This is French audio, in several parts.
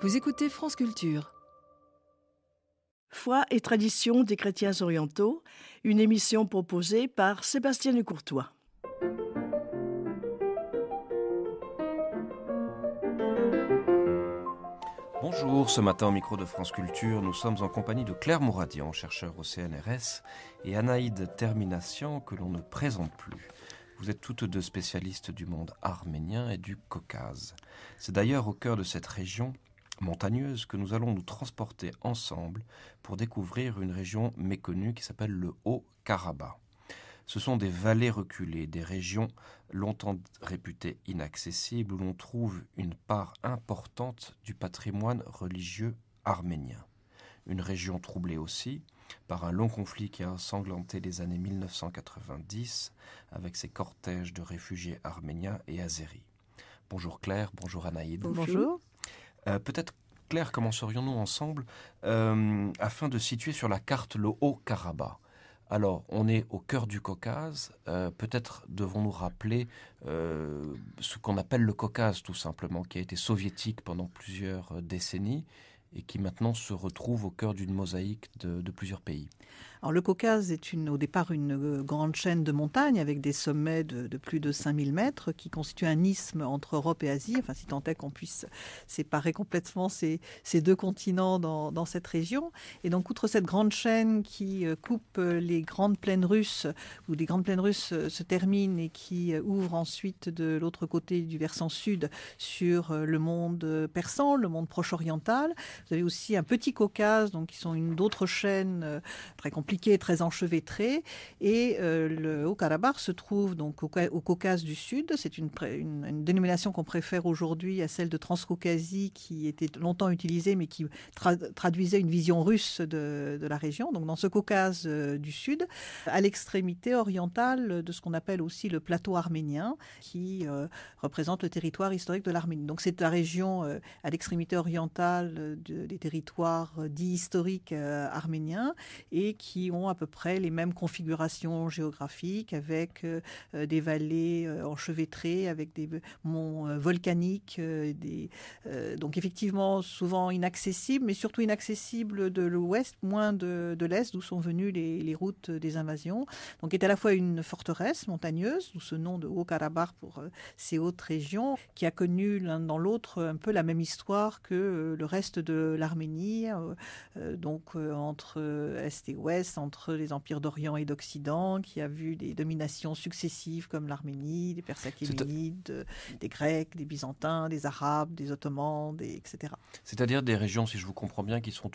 Vous écoutez France Culture. Foi et tradition des chrétiens orientaux, une émission proposée par Sébastien Lecourtois. Bonjour, ce matin au micro de France Culture, nous sommes en compagnie de Claire Mouradian, chercheur au CNRS, et Anaïde Terminassian, que l'on ne présente plus. Vous êtes toutes deux spécialistes du monde arménien et du Caucase. C'est d'ailleurs au cœur de cette région montagneuse que nous allons nous transporter ensemble pour découvrir une région méconnue qui s'appelle le Haut-Karabagh. Ce sont des vallées reculées, des régions longtemps réputées inaccessibles où l'on trouve une part importante du patrimoine religieux arménien. Une région troublée aussi par un long conflit qui a ensanglanté les années 1990 avec ses cortèges de réfugiés arméniens et azéris. Bonjour Claire, bonjour Anaïde. Bonjour. Peut-être Claire, commencerions-nous ensemble afin de situer sur la carte le Haut-Karabagh. Alors, on est au cœur du Caucase, peut-être devons-nous rappeler ce qu'on appelle le Caucase tout simplement, qui a été soviétique pendant plusieurs décennies et qui maintenant se retrouve au cœur d'une mosaïque de plusieurs pays. Alors, le Caucase est au départ une grande chaîne de montagnes avec des sommets de plus de 5000 mètres qui constituent un isthme entre Europe et Asie, enfin si tant est qu'on puisse séparer complètement ces deux continents dans cette région. Et donc, outre cette grande chaîne qui coupe les grandes plaines russes, où les grandes plaines russes se terminent et qui ouvre ensuite de l'autre côté du versant sud sur le monde persan, le monde proche-oriental. Vous avez aussi un petit Caucase, donc qui sont d'autres chaînes très compliquées, très enchevêtrées. Et le Haut-Karabagh se trouve donc au Caucase du Sud. C'est une dénomination qu'on préfère aujourd'hui à celle de Transcaucasie, qui était longtemps utilisée, mais qui traduisait une vision russe de la région. Donc dans ce Caucase du Sud, à l'extrémité orientale de ce qu'on appelle aussi le plateau arménien, qui représente le territoire historique de l'Arménie. Donc c'est la région à l'extrémité orientale des territoires dits historiques arméniens et qui ont à peu près les mêmes configurations géographiques avec des vallées enchevêtrées, avec des monts volcaniques, donc effectivement souvent inaccessibles, mais surtout inaccessibles de l'ouest, moins de l'est, d'où sont venues les routes des invasions. Donc est à la fois une forteresse montagneuse, d'où ce nom de Haut-Karabagh pour ces hautes régions, qui a connu l'un dans l'autre un peu la même histoire que le reste de l'Arménie, donc entre Est et Ouest, entre les empires d'Orient et d'Occident, qui a vu des dominations successives comme l'Arménie, des Perses achéménides, des Grecs, des Byzantins, des Arabes, des Ottomans, etc. C'est-à-dire des régions, si je vous comprends bien, qui sont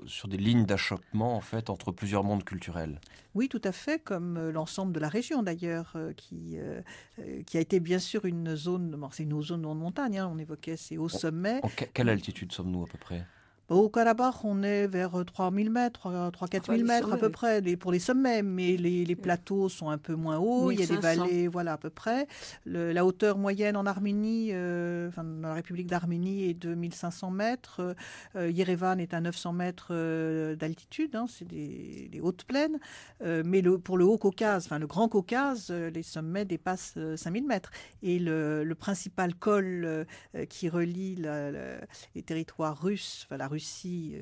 sur des lignes d'achoppement en fait entre plusieurs mondes culturels. Oui, tout à fait, comme l'ensemble de la région d'ailleurs, qui a été bien sûr une zone, c'est une zone de montagne, on évoquait ces hauts sommets. Quelle altitude sommes-nous à peu près ? Au Karabakh, on est vers 3000 mètres, 3-4 000 mètres à peu près pour les sommets, mais les plateaux sont un peu moins hauts, il y a des vallées, voilà à peu près. La hauteur moyenne en Arménie, dans la République d'Arménie est de 1500 mètres. Yerevan est à 900 mètres d'altitude, c'est des hautes plaines. Mais pour le Haut-Caucase, le Grand Caucase, les sommets dépassent 5000 mètres. Et le principal col qui relie les territoires russes, la Russie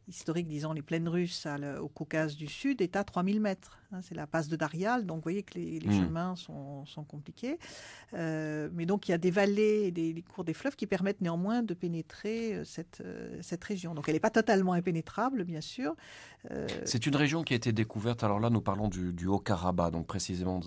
historique, disons les plaines russes au Caucase du Sud, est à 3000 mètres. C'est la passe de Darial, donc vous voyez que les chemins sont compliqués. Mais donc il y a des vallées et des cours des fleuves qui permettent néanmoins de pénétrer cette région. Donc elle n'est pas totalement impénétrable, bien sûr. C'est une région qui a été découverte, alors là nous parlons du Haut-Karabagh, donc précisément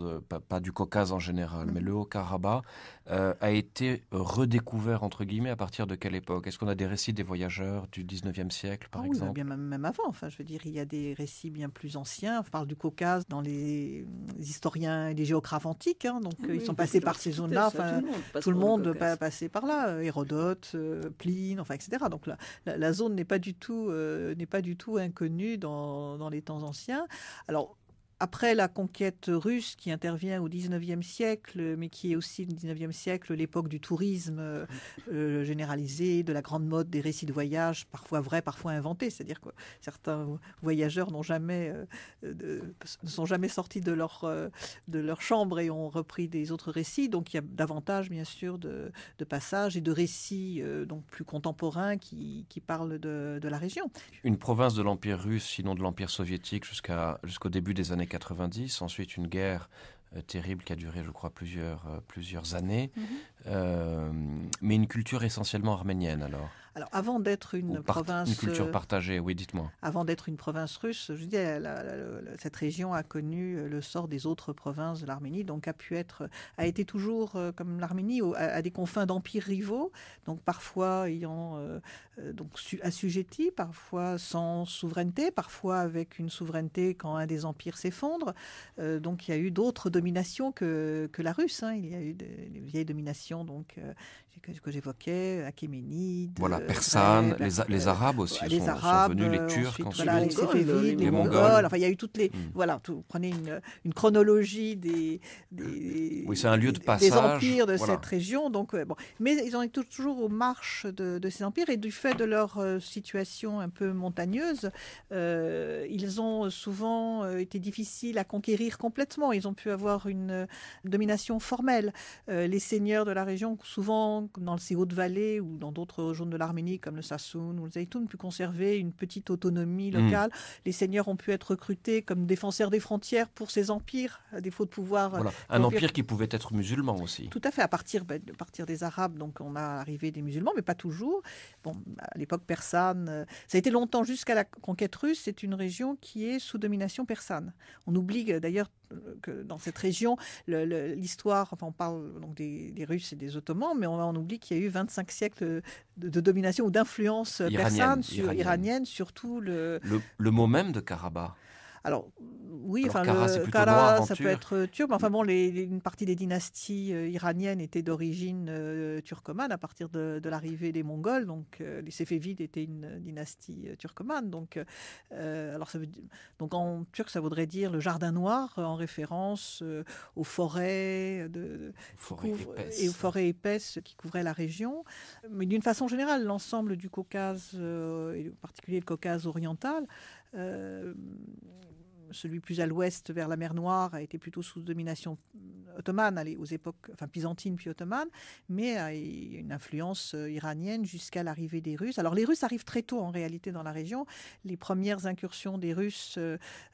pas du Caucase en général, mais le Haut-Karabagh a été redécouvert entre guillemets à partir de quelle époque ? Est-ce qu'on a des récits des voyageurs du 19e siècle par exemple ? Bien même avant, je veux dire, il y a des récits bien plus anciens, on parle du Caucase dans les historiens et les géographes antiques, donc ils sont passés par ces zones-là, tout le monde passé par là, Hérodote, Pline, etc. Donc la zone n'est pas du tout inconnue dans les temps anciens. Alors après la conquête russe qui intervient au XIXe siècle, mais qui est aussi le XIXe siècle, l'époque du tourisme généralisé, de la grande mode des récits de voyage, parfois vrais, parfois inventés. C'est-à-dire que certains voyageurs ne sont jamais sortis de leur chambre et ont repris des autres récits. Donc il y a davantage, bien sûr, de passages et de récits donc plus contemporains qui parlent de la région. Une province de l'Empire russe, sinon de l'Empire soviétique, jusqu'au début des années 90. Ensuite, une guerre terrible qui a duré, je crois, plusieurs années. Mais une culture essentiellement arménienne, alors. Alors, avant d'être une province... Une culture partagée, oui, dites-moi. Avant d'être une province russe, je disais, cette région a connu le sort des autres provinces de l'Arménie, donc a été toujours, comme l'Arménie, à des confins d'empires rivaux, donc parfois ayant assujetti, parfois sans souveraineté, parfois avec une souveraineté quand un des empires s'effondre. Donc il y a eu d'autres dominations que la russe. Il y a eu des vieilles dominations que j'évoquais, achéménides, voilà, persanes, les Arabes aussi sont venus, les Turcs, ensuite, les Mongols. Enfin, il y a eu toutes les. Voilà, vous prenez une chronologie oui, c'est un lieu de passage, des empires de cette région. Donc, bon. Mais ils ont été toujours aux marches de ces empires et du fait de leur situation un peu montagneuse, ils ont souvent été difficiles à conquérir complètement. Ils ont pu avoir une domination formelle. Les seigneurs de la région, souvent, comme dans ces hautes vallées ou dans d'autres régions de l'Arménie, comme le Sassoun ou le Zeytoun, pu conserver une petite autonomie locale. Les seigneurs ont pu être recrutés comme défenseurs des frontières pour ces empires, à défaut de pouvoir... Voilà. Un empire qui pouvait être musulman aussi. Tout à fait, à partir des Arabes, donc on a arrivé des musulmans, mais pas toujours. Bon, à l'époque persane, ça a été longtemps jusqu'à la conquête russe, c'est une région qui est sous domination persane. On oublie d'ailleurs que dans cette région, l'histoire, enfin on parle donc des Russes et des Ottomans, mais on oublie qu'il y a eu 25 siècles de domination ou d'influence persane iranienne, surtout le mot même de Karabakh. Alors, oui, alors, le Kara, ça peut être turc, mais enfin bon, une partie des dynasties iraniennes étaient d'origine turcomane à partir de l'arrivée des Mongols. Donc, les Séfévides étaient une dynastie turcomane. Donc, donc, en turc, ça voudrait dire le jardin noir, en référence aux forêts et aux forêts épaisses qui couvraient la région. Mais d'une façon générale, l'ensemble du Caucase, et en particulier le Caucase oriental, celui plus à l'ouest vers la mer Noire a été plutôt sous domination ottomane, aux époques byzantines puis ottomanes, mais a une influence iranienne jusqu'à l'arrivée des Russes. Alors les Russes arrivent très tôt en réalité dans la région. Les premières incursions des Russes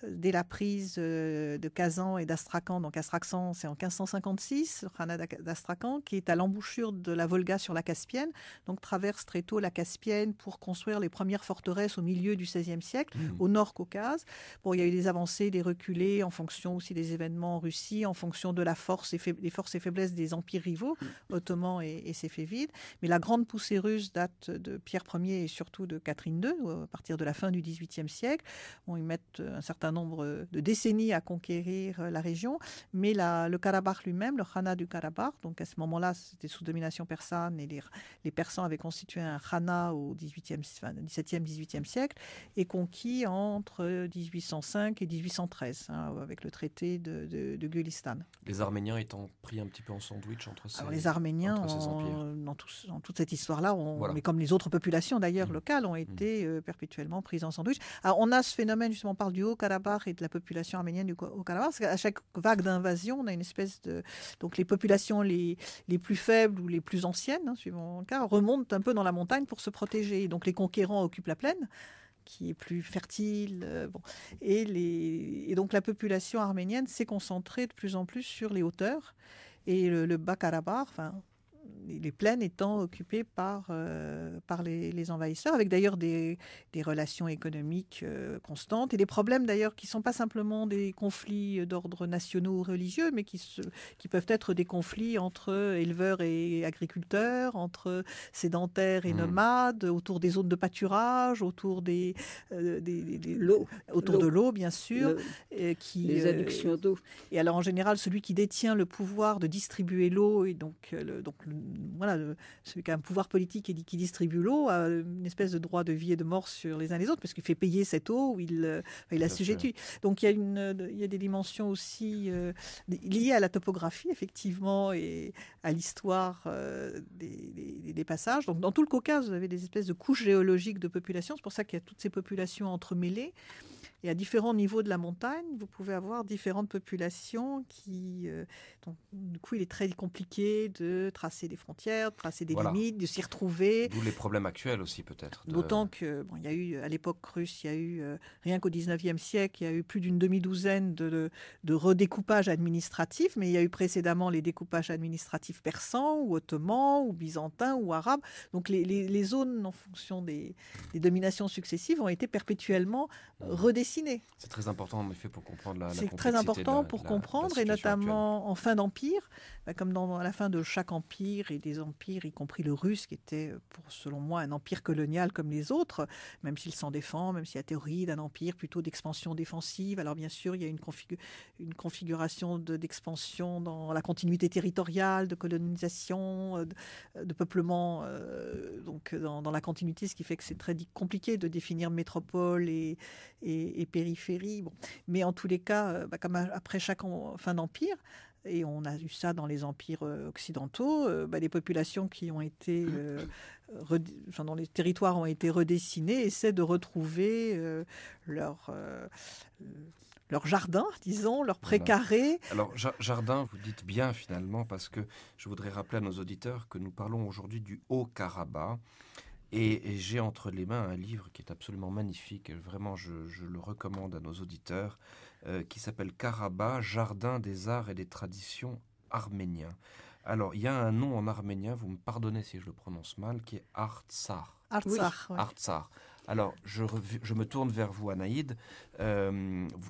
dès la prise de Kazan et d'Astrakhan, donc Astrakhan c'est en 1556, le Khanat d'Astrakhan qui est à l'embouchure de la Volga sur la Caspienne, donc traverse très tôt la Caspienne pour construire les premières forteresses au milieu du XVIe siècle, au nord Caucase. Bon, il y a eu des avancées, des reculés en fonction aussi des événements en Russie, en fonction de des forces et faiblesses des empires rivaux, ottomans et séfévides. Mais la grande poussée russe date de Pierre Ier et surtout de Catherine II, à partir de la fin du XVIIIe siècle. Bon, ils mettent un certain nombre de décennies à conquérir la région, mais le Karabakh lui-même, le Khanat du Karabakh, donc à ce moment-là, c'était sous domination persane et les Persans avaient constitué un Khanat au XVIIe, XVIIe siècle, est conquis entre 1805 et 1813, avec le traité de Gulistan. Les Arméniens étant pris un petit peu en sandwich entre ces empires. Les Arméniens, dans toute cette histoire-là, mais comme les autres populations d'ailleurs locales, ont été perpétuellement prises en sandwich. Alors on a ce phénomène, justement, on parle du Haut-Karabakh et de la population arménienne du Haut-Karabakh, parce qu'à chaque vague d'invasion, on a une espèce de... Donc les populations les plus faibles ou les plus anciennes, suivant le cas, remontent un peu dans la montagne pour se protéger. Donc les conquérants occupent la plaine, qui est plus fertile. Et donc la population arménienne s'est concentrée de plus en plus sur les hauteurs. Et le Bas-Karabakh, les plaines étant occupées par les envahisseurs, avec d'ailleurs des relations économiques constantes et des problèmes d'ailleurs qui ne sont pas simplement des conflits d'ordre nationaux ou religieux, mais qui peuvent être des conflits entre éleveurs et agriculteurs, entre sédentaires et nomades, autour des zones de pâturage, autour de l'eau, bien sûr. Les adductions d'eau. Et alors en général, celui qui détient le pouvoir de distribuer l'eau et donc celui qui a un pouvoir politique et qui distribue l'eau a une espèce de droit de vie et de mort sur les uns les autres, parce qu'il fait payer cette eau, ou il assujettit. Donc il y a des dimensions aussi liées à la topographie, effectivement, et à l'histoire des passages. Donc dans tout le Caucase, vous avez des espèces de couches géologiques de population. C'est pour ça qu'il y a toutes ces populations entremêlées. Et à différents niveaux de la montagne, vous pouvez avoir différentes populations donc, du coup, il est très compliqué de tracer des frontières, de tracer des limites, de s'y retrouver. D'où les problèmes actuels aussi, peut-être. D'autant que, il y a eu, à l'époque russe, il y a eu, rien qu'au 19e siècle, il y a eu plus d'une demi-douzaine de redécoupages administratifs, mais il y a eu précédemment les découpages administratifs persans, ou ottomans, ou byzantins, ou arabes. Donc les zones, en fonction des dominations successives, ont été perpétuellement redessinées. C'est très important en effet pour comprendre la complexité. C'est très important pour comprendre, et notamment actuelle. En fin d'empire, comme à la fin de chaque empire, et des empires, y compris le russe, qui était, selon moi, un empire colonial comme les autres, même s'il s'en défend, même s'il y a théorie d'un empire plutôt d'expansion défensive. Alors bien sûr, il y a une configuration d'expansion dans la continuité territoriale, de colonisation, de peuplement, donc dans la continuité, ce qui fait que c'est très compliqué de définir métropole et périphérie. Bon. Mais en tous les cas, comme après chaque fin d'empire, et on a eu ça dans les empires occidentaux, les populations qui ont été, dont les territoires ont été redessinés, essaient de retrouver leur jardin, disons, leur précaré. Alors, jardin, vous dites bien finalement, parce que je voudrais rappeler à nos auditeurs que nous parlons aujourd'hui du Haut-Karabakh. Et j'ai entre les mains un livre qui est absolument magnifique, vraiment je le recommande à nos auditeurs, qui s'appelle Karabakh, Jardin des arts et des traditions arméniens. Alors, il y a un nom en arménien, vous me pardonnez si je le prononce mal, qui est Artsakh. Artsakh, oui. Artsakh. Alors, je me tourne vers vous, Anaïd.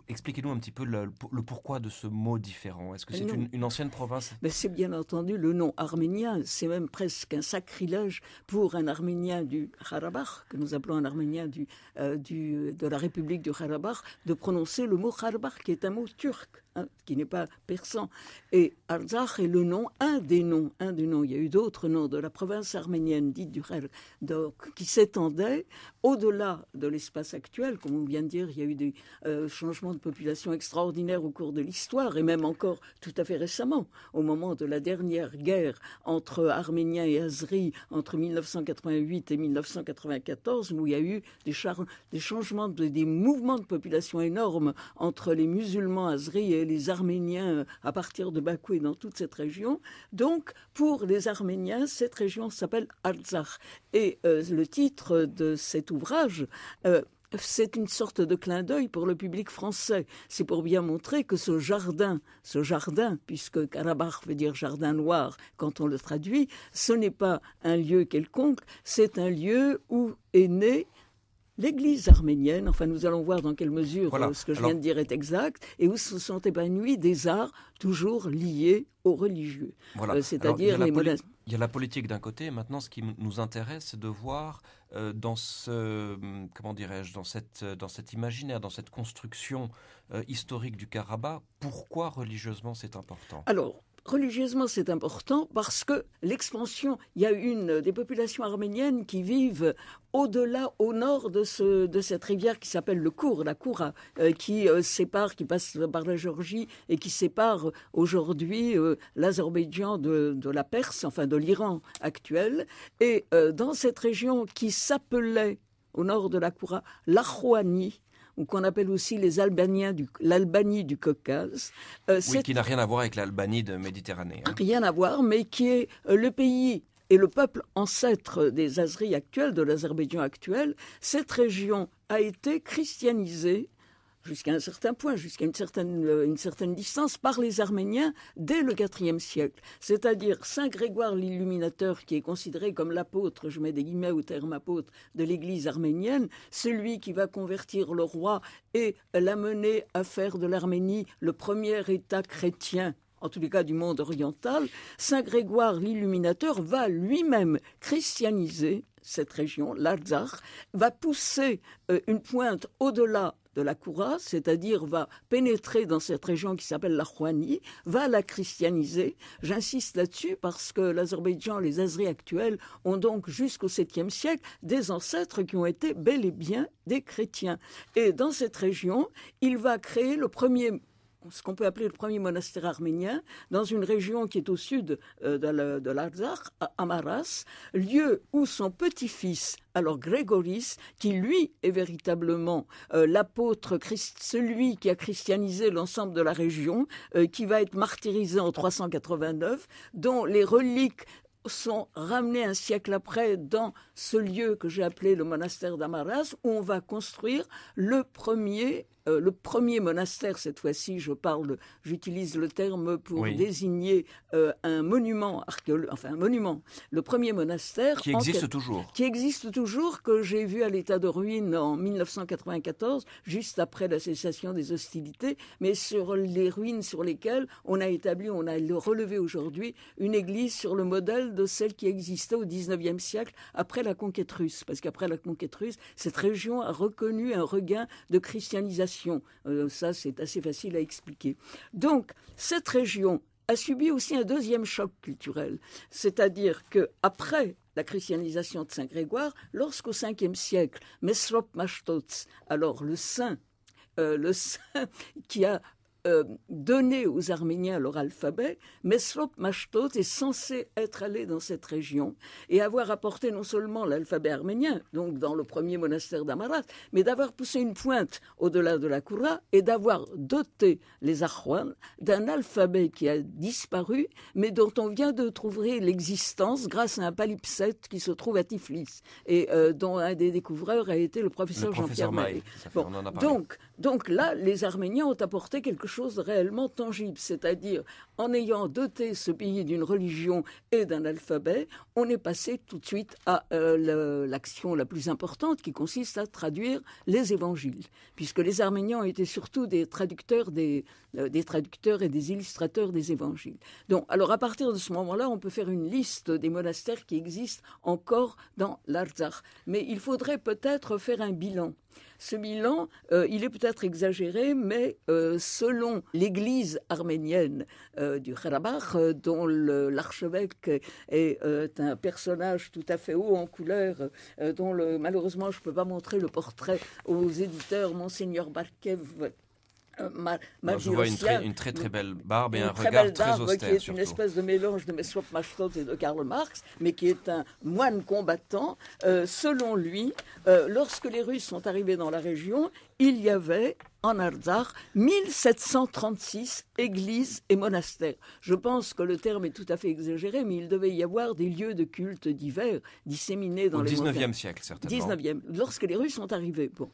Expliquez-nous un petit peu le pourquoi de ce mot différent. Est-ce que c'est une ancienne province ? Mais c'est bien entendu le nom arménien. C'est même presque un sacrilège pour un Arménien du Karabakh, que nous appelons un Arménien de la République du Karabakh, de prononcer le mot Karabakh, qui est un mot turc, qui n'est pas persan. Et Artsakh est le nom, un des noms. Il y a eu d'autres noms de la province arménienne dite du Karabakh, qui s'étendait au-delà de l'espace actuel. Comme on vient de dire, il y a eu des changements de population extraordinaires au cours de l'histoire, et même encore tout à fait récemment, au moment de la dernière guerre entre Arméniens et Azeris, entre 1988 et 1994, où il y a eu des changements, des mouvements de population énormes entre les musulmans azeris et les Arméniens à partir de Bakou et dans toute cette région. Donc, pour les Arméniens, cette région s'appelle Artsakh. Et le titre de cet ouvrage, c'est une sorte de clin d'œil pour le public français. C'est pour bien montrer que ce jardin, puisque Karabakh veut dire jardin noir quand on le traduit, ce n'est pas un lieu quelconque, c'est un lieu où est née l'Église arménienne. Enfin, nous allons voir dans quelle mesure ce que je viens de dire est exact, et où se sont épanouis des arts toujours liés aux religieux. Voilà. C'est-à-dire les modèles. Il y a la politique d'un côté, et maintenant ce qui nous intéresse, c'est de voir dans cet imaginaire, dans cette construction historique du Karabakh, pourquoi religieusement c'est important. Alors, religieusement, c'est important parce que l'expansion, il y a des populations arméniennes qui vivent au-delà, au nord de cette rivière qui s'appelle le Kour, la Koura, qui passe par la Géorgie et qui sépare aujourd'hui l'Azerbaïdjan de la Perse, enfin de l'Iran actuel. Et dans cette région qui s'appelait, au nord de la Koura, l'Akhouani, ou qu'on appelle aussi l'Albanie du Caucase. Qui n'a rien à voir avec l'Albanie de Méditerranée. Rien à voir, mais qui est le pays et le peuple ancêtre des Azeris actuels, de l'Azerbaïdjan actuel. Cette région a été christianisée jusqu'à un certain point, jusqu'à une certaine distance, par les Arméniens dès le IVe siècle. C'est-à-dire Saint Grégoire l'Illuminateur, qui est considéré comme l'apôtre, je mets des guillemets au terme apôtre, de l'Église arménienne, celui qui va convertir le roi et l'amener à faire de l'Arménie le premier État chrétien en tous les cas du monde oriental, Saint Grégoire l'Illuminateur va lui-même christianiser cette région, l'Arzach, va pousser une pointe au-delà de la Koura, c'est-à-dire va pénétrer dans cette région qui s'appelle la Rouhani, va la christianiser. J'insiste là-dessus parce que l'Azerbaïdjan, les Azeris actuels, ont donc jusqu'au 7e siècle des ancêtres qui ont été bel et bien des chrétiens. Et dans cette région, il va créer ce qu'on peut appeler le premier monastère arménien, dans une région qui est au sud de l'Arzach, à Amaras, lieu où son petit-fils, alors Grégoris, qui lui est véritablement l'apôtre, celui qui a christianisé l'ensemble de la région, qui va être martyrisé en 389, dont les reliques sont ramenés un siècle après dans ce lieu que j'ai appelé le monastère d'Amaras, où on va construire le premier monastère, cette fois-ci, j'utilise le terme pour désigner un monument archéologique, enfin un monument, le premier monastère. Qui existe toujours, que j'ai vu à l'état de ruine en 1994, juste après la cessation des hostilités, mais sur les ruines sur lesquelles on a relevé aujourd'hui une église sur le modèle de celle qui existait au XIXe siècle après la conquête russe. Parce qu'après la conquête russe, cette région a reconnu un regain de christianisation. Ça, c'est assez facile à expliquer. Donc, cette région a subi aussi un deuxième choc culturel. C'est-à-dire qu'après la christianisation de Saint-Grégoire, lorsqu'au 5e siècle, Mesrop Mashtots, alors le saint qui a donné aux Arméniens leur alphabet, Mesrop Mashtot est censé être allé dans cette région et avoir apporté non seulement l'alphabet arménien, donc dans le premier monastère d'Amaras, mais d'avoir poussé une pointe au-delà de la Koura et d'avoir doté les Arhuan d'un alphabet qui a disparu, mais dont on vient de trouver l'existence grâce à un palimpseste qui se trouve à Tiflis et dont un des découvreurs a été le professeur Jean-Pierre Maé. Bon, donc là, les Arméniens ont apporté quelque chose de réellement tangible, c'est-à-dire en ayant doté ce pays d'une religion et d'un alphabet, on est passé tout de suite à l'action la plus importante qui consiste à traduire les évangiles, puisque les Arméniens ont été surtout des traducteurs et des illustrateurs des évangiles. Donc, alors à partir de ce moment-là, on peut faire une liste des monastères qui existent encore dans l'Arzach, mais il faudrait peut-être faire un bilan. Ce bilan, il est peut-être exagéré, mais selon l'église arménienne du Karabakh, dont l'archevêque est un personnage tout à fait haut en couleur, dont malheureusement je ne peux pas montrer le portrait aux éditeurs, Monseigneur Barkev. Je vois une très très belle barbe et un regard très austère. Qui est surtout une espèce de mélange de Mesrop Mashtot et de Karl Marx, mais qui est un moine combattant. Selon lui, lorsque les Russes sont arrivés dans la région, il y avait en Arzach 1736 églises et monastères. Je pense que le terme est tout à fait exagéré, mais il devait y avoir des lieux de culte divers disséminés dans les montagnes. Au 19e siècle, certainement. 19e, lorsque les Russes sont arrivés. Bon.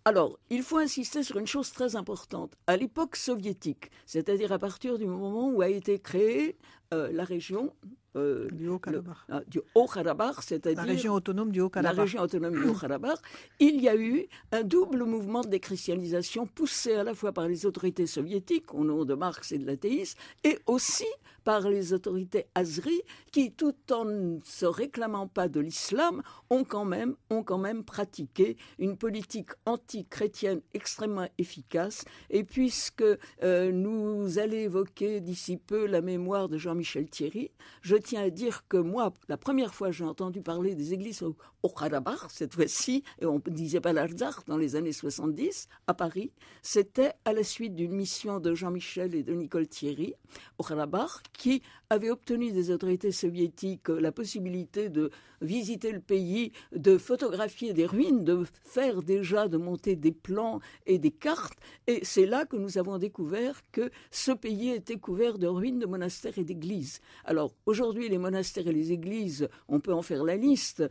Alors, il faut insister sur une chose très importante. À l'époque soviétique, c'est-à-dire à partir du moment où a été créée la région du Haut-Karabakh, du Haut-Karabakh, c'est-à-dire la région autonome du Haut-Karabakh. La région autonome du Haut-Karabakh, il y a eu un double mouvement de déchristianisation poussé à la fois par les autorités soviétiques, au nom de Marx et de l'athéisme, et aussi par les autorités azeries qui, tout en ne se réclamant pas de l'islam, ont quand même pratiqué une politique anti-chrétienne extrêmement efficace. Et puisque nous allons évoquer d'ici peu la mémoire de Jean-Michel Thierry, je tiens à dire que moi, la première fois que j'ai entendu parler des églises au Karabakh, cette fois-ci, et on ne disait pas l'Arzach, dans les années 70, à Paris, c'était à la suite d'une mission de Jean-Michel et de Nicole Thierry au Karabakh, qui avait obtenu des autorités soviétiques la possibilité de visiter le pays, de photographier des ruines, de monter des plans et des cartes. Et c'est là que nous avons découvert que ce pays était couvert de ruines de monastères et d'églises. Alors, aujourd'hui, aujourd'hui, les monastères et les églises, on peut en faire la liste.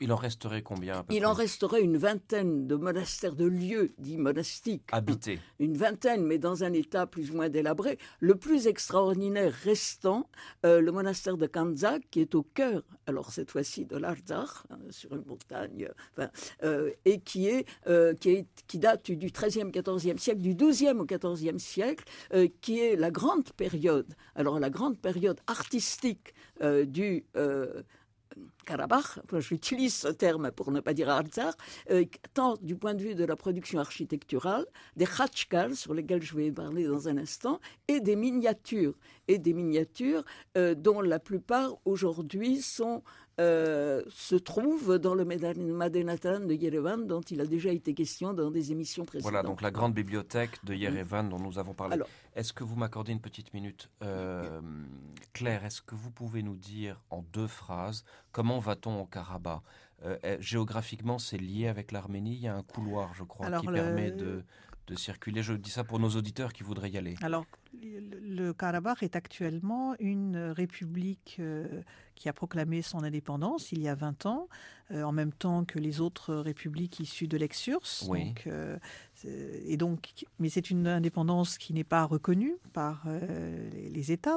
Il en resterait combien à peu Il près en resterait une vingtaine de monastères, de lieux dits monastiques. habités. Une vingtaine, mais dans un état plus ou moins délabré. Le plus extraordinaire restant, le monastère de Kanzak, qui est au cœur, alors cette fois-ci de l'Arzakh, sur une montagne, et qui date du XIIIe, XIVe siècle, du XIIe au XIVe siècle, qui est la grande période, alors la grande période artistique du Karabakh, j'utilise ce terme pour ne pas dire Arzakh, tant du point de vue de la production architecturale, des khatchkars, sur lesquels je vais parler dans un instant, et des miniatures dont la plupart aujourd'hui se trouvent dans le Madenatan de Yerevan, dont il a déjà été question dans des émissions précédentes. Voilà, donc la grande bibliothèque de Yerevan dont nous avons parlé. Alors, est-ce que vous m'accordez une petite minute Claire, est-ce que vous pouvez nous dire en 2 phrases comment va-t-on au Karabakh géographiquement, c'est lié avec l'Arménie. Il y a un couloir, je crois, qui permet de circuler. Je dis ça pour nos auditeurs qui voudraient y aller. Alors, le Karabakh est actuellement une république qui a proclamé son indépendance il y a 20 ans, en même temps que les autres républiques issues de l'ex-URSS. Oui. Mais c'est une indépendance qui n'est pas reconnue par les États,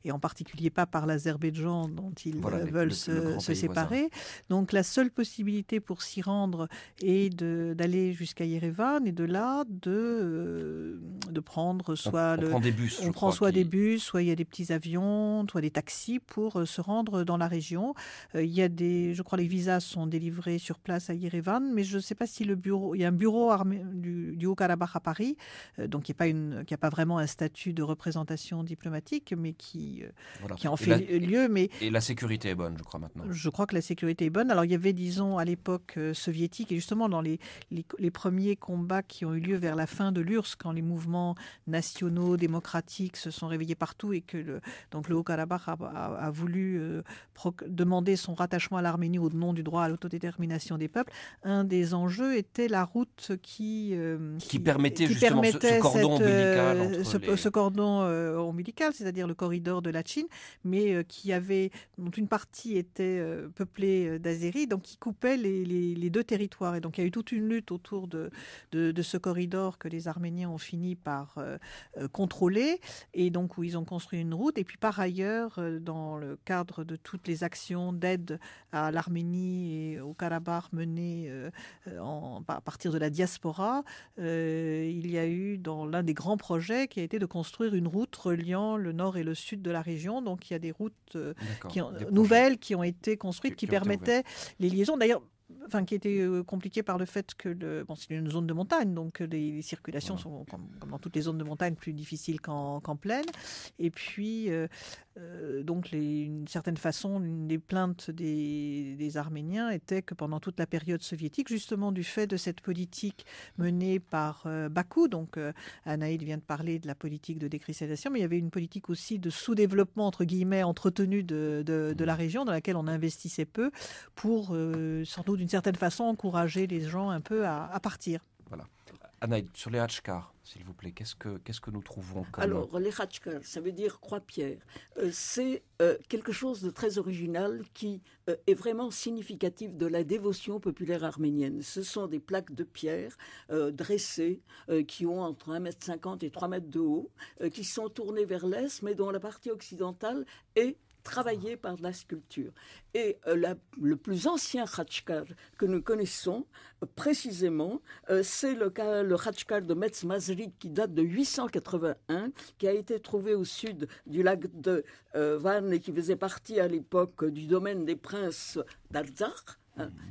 et en particulier pas par l'Azerbaïdjan dont ils veulent se séparer. Voisin. Donc la seule possibilité pour s'y rendre est d'aller jusqu'à Yerevan et de là de prendre soit on prend des bus. On prend soit des bus, soit il y a des petits avions, soit des taxis pour se rendre dans la région. Il y a je crois les visas sont délivrés sur place à Yerevan, mais je ne sais pas si il y a un bureau du Haut-Karabakh à Paris, donc qui n'a pas vraiment un statut de représentation diplomatique, mais qui en fait lieu. Et la sécurité est bonne, je crois, maintenant. Je crois que la sécurité est bonne. Alors il y avait, disons, à l'époque soviétique, et justement dans les premiers combats qui ont eu lieu vers la fin de l'URSS, quand les mouvements nationaux, démocratiques se sont réveillés partout et que le Haut-Karabakh a voulu demander son rattachement à l'Arménie au nom du droit à l'autodétermination des peuples, un des enjeux était la route qui permettait justement ce cordon ombilical ce cordon ombilical, c'est-à-dire le corridor de Lachin, mais dont une partie était peuplée d'Azéris, donc qui coupait les 2 territoires. Et donc il y a eu toute une lutte autour de ce corridor que les Arméniens ont fini par contrôler, et donc où ils ont construit une route. Et puis par ailleurs, dans le cadre de toutes les actions d'aide à l'Arménie et au Karabakh menées à partir de la diaspora, il y a eu dans l'un des grands projets qui a été de construire une route reliant le nord et le sud de la région. Donc il y a des routes nouvelles qui ont été construites qui permettaient les liaisons. D'ailleurs, qui était compliqué par le fait que c'est une zone de montagne, donc les circulations sont, comme dans toutes les zones de montagne, plus difficiles qu'en plaine. Et puis, d'une certaine façon, une des plaintes des Arméniens était que pendant toute la période soviétique, justement du fait de cette politique menée par Bakou, donc Anaïd vient de parler de la politique de décristallisation, mais il y avait une politique aussi de sous-développement, entre guillemets, entretenue de la région, dans laquelle on investissait peu, pour sans doute d'une certaine façon encourager les gens un peu à partir. Voilà. Anaïd, sur les Hatchkars, s'il vous plaît, qu'est-ce que nous trouvons comme... Alors, les Hatchkars, ça veut dire croix-pierre. C'est quelque chose de très original qui est vraiment significatif de la dévotion populaire arménienne. Ce sont des plaques de pierre dressées qui ont entre 1,50 m et 3 m de haut, qui sont tournées vers l'est, mais dont la partie occidentale est travaillé par de la sculpture. Et le plus ancien Khatchkar que nous connaissons précisément, c'est le Khatchkar de Metz Mazrik qui date de 881, qui a été trouvé au sud du lac de Van et qui faisait partie à l'époque du domaine des princes d'Arzakh.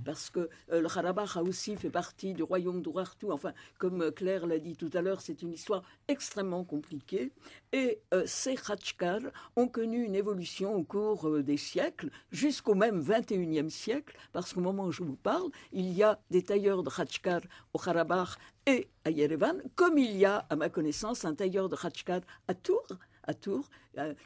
Parce que le Karabakh a aussi fait partie du royaume d'Urartu. Enfin, comme Claire l'a dit tout à l'heure, c'est une histoire extrêmement compliquée. Et ces Khatchkars ont connu une évolution au cours des siècles, jusqu'au même 21e siècle, parce qu'au moment où je vous parle, il y a des tailleurs de Khatchkars au Karabakh et à Yerevan, comme il y a, à ma connaissance, un tailleur de Khatchkars à Tours,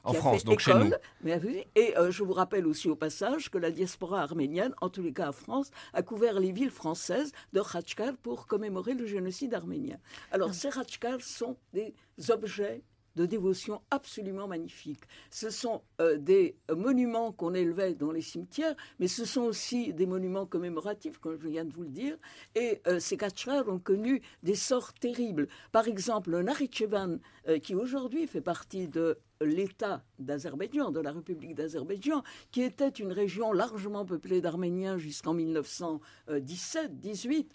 en qui France, a fait donc école, chez nous. Et je vous rappelle aussi au passage que la diaspora arménienne, en tous les cas en France, a couvert les villes françaises de Khatchkars pour commémorer le génocide arménien. Alors ces Khatchkars sont des objets de dévotion absolument magnifiques. Ce sont des monuments qu'on élevait dans les cimetières, mais ce sont aussi des monuments commémoratifs, comme je viens de vous le dire, et ces Kachrar ont connu des sorts terribles. Par exemple, Nakhitchevan, qui aujourd'hui fait partie de l'État d'Azerbaïdjan, de la République d'Azerbaïdjan, qui était une région largement peuplée d'Arméniens jusqu'en 1917-18,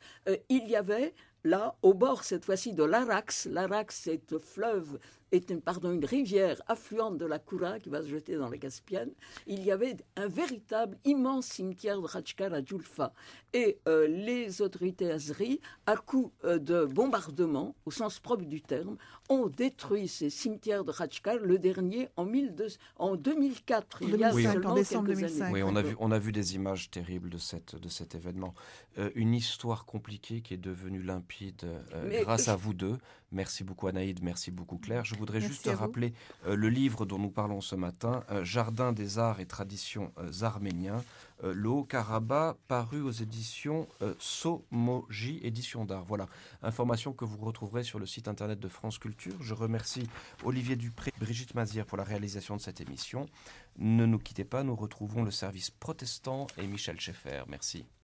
il y avait là, au bord cette fois-ci de l'Arax, l'Arax c'est une rivière affluente de la Koura qui va se jeter dans la Caspienne, il y avait un véritable immense cimetière de Khachkar à Djoulfa. Et les autorités azéries, à coup de bombardement, au sens propre du terme, ont détruit ces cimetières de Khachkar, le dernier en 2004, il y a seulement quelques années. Oui, on a vu des images terribles de cet événement. Une histoire compliquée qui est devenue limpide grâce à vous deux. Merci beaucoup Anaïd, merci beaucoup Claire. Je voudrais juste rappeler le livre dont nous parlons ce matin, Jardin des arts et traditions arméniens, le Haut-Karabakh, paru aux éditions Somoji, édition d'art. Voilà, information que vous retrouverez sur le site internet de France Culture. Je remercie Olivier Dupré, Brigitte Mazière pour la réalisation de cette émission. Ne nous quittez pas, nous retrouvons le service protestant et Michel Schaeffer. Merci.